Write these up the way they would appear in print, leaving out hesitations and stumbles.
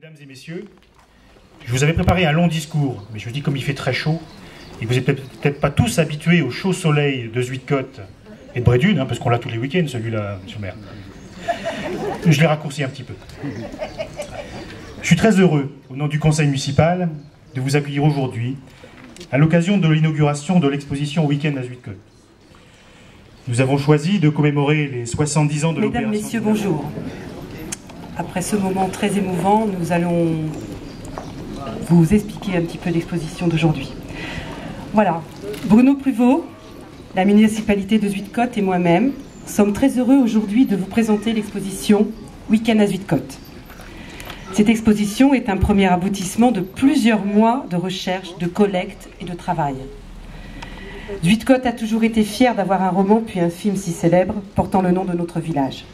Mesdames et messieurs, je vous avais préparé un long discours, mais je me dis comme il fait très chaud, et que vous n'êtes peut-être pas tous habitués au chaud soleil de Zuidcote et de Bredune, parce qu'on l'a tous les week-ends celui-là, monsieur le maire. Je l'ai raccourci un petit peu. Je suis très heureux, au nom du conseil municipal, de vous accueillir aujourd'hui, à l'occasion de l'inauguration de l'exposition Week-end à Zuidcote. Nous avons choisi de commémorer les 70 ans de l'opération... Mesdames, Messieurs, bonjour. Après ce moment très émouvant, nous allons vous expliquer un petit peu l'exposition d'aujourd'hui. Voilà, Bruno Pluvaux, la municipalité de Zuidcote et moi-même sommes très heureux aujourd'hui de vous présenter l'exposition Week-end à Zuidcote. Cette exposition est un premier aboutissement de plusieurs mois de recherche, de collecte et de travail. Zuidcote a toujours été fier d'avoir un roman puis un film si célèbre portant le nom de notre village.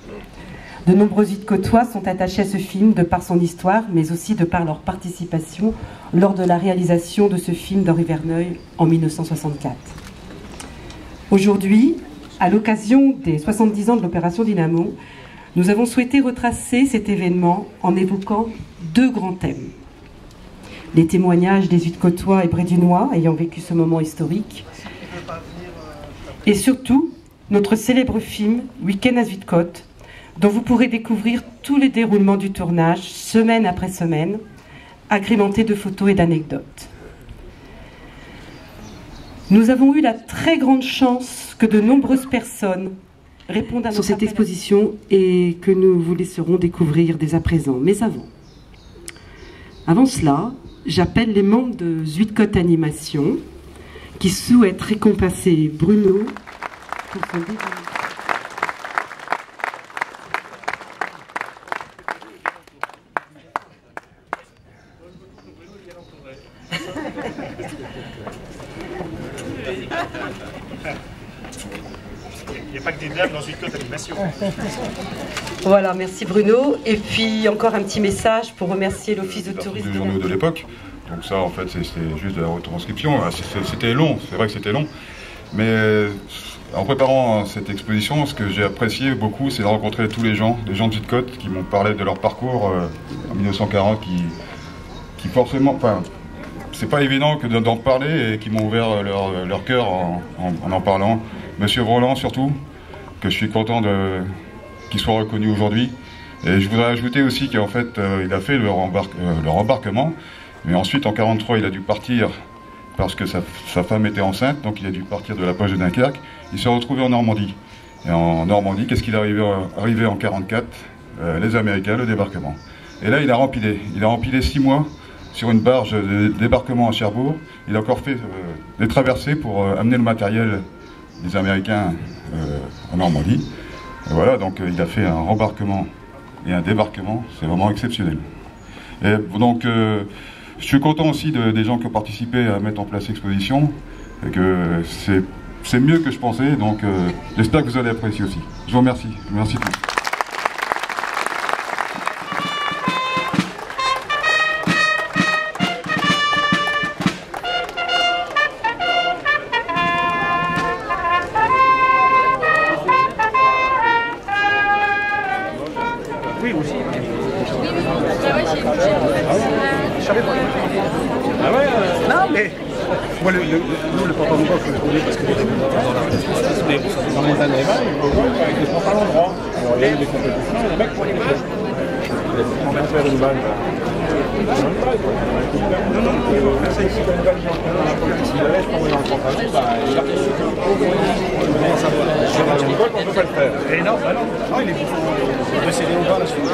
De nombreux Zuidcotois sont attachés à ce film de par son histoire, mais aussi de par leur participation lors de la réalisation de ce film d'Henri Verneuil en 1964. Aujourd'hui, à l'occasion des 70 ans de l'opération Dynamo, nous avons souhaité retracer cet événement en évoquant deux grands thèmes. Les témoignages des Zuidcotois et Brédunois ayant vécu ce moment historique, et surtout notre célèbre film Week-end à Zuidcote, dont vous pourrez découvrir tous les déroulements du tournage, semaine après semaine, agrémentés de photos et d'anecdotes. Nous avons eu la très grande chance que de nombreuses personnes répondent à notre cette exposition et que nous vous laisserons découvrir dès à présent. Mais avant cela, j'appelle les membres de Zuidcote Animation qui souhaitent récompenser Bruno pour son dévouement. Il n'y a pas que des dames dans Zuidcote Animation. Voilà, merci Bruno. Et puis encore un petit message pour remercier l'Office de tourisme des journaux de l'époque. Donc ça, en fait, c'était juste de la retranscription. C'était long, c'est vrai que c'était long. Mais en préparant cette exposition, ce que j'ai apprécié beaucoup, c'est de rencontrer tous les gens de Zuidcote qui m'ont parlé de leur parcours en 1940, qui forcément... Enfin, c'est pas évident que d'en parler et qui m'ont ouvert leur cœur en parlant. Monsieur Roland surtout, que je suis content qu'il soit reconnu aujourd'hui. Et je voudrais ajouter aussi qu'en fait, il a fait leur embarquement, mais ensuite en 1943, il a dû partir parce que sa femme était enceinte, donc il a dû partir de la poche de Dunkerque. Il s'est retrouvé en Normandie. Et en Normandie, qu'est-ce qu'il est arrivé en 1944 les Américains, le débarquement. Et là, il a rempilé 6 mois sur une barge de débarquement à Cherbourg. Il a encore fait des traversées pour amener le matériel des Américains en Normandie. Et voilà, donc il a fait un rembarquement et un débarquement, c'est vraiment exceptionnel. Et donc je suis content aussi des gens qui ont participé à mettre en place l'exposition, et que c'est mieux que je pensais, donc j'espère que vous allez apprécier aussi. Je vous remercie, je vous remercie tous. Oui, aussi. Ah ouais, non mais moi nous le pantalon droit faut le trouver parce que dans les années 20 avec les pantalons droits. Alors il y a eu des compétitions et les mecs prenaient les choses. On va faire une balle. Non, on va faire ça ici. Une balle qui entre dans la poche, s'il la laisse tomber dans le pantalon, il a comment ça va. Sur un Zuidcote, on ne peut pas le faire. Et non, bah non. Non, il est décédé au bas là-dessus.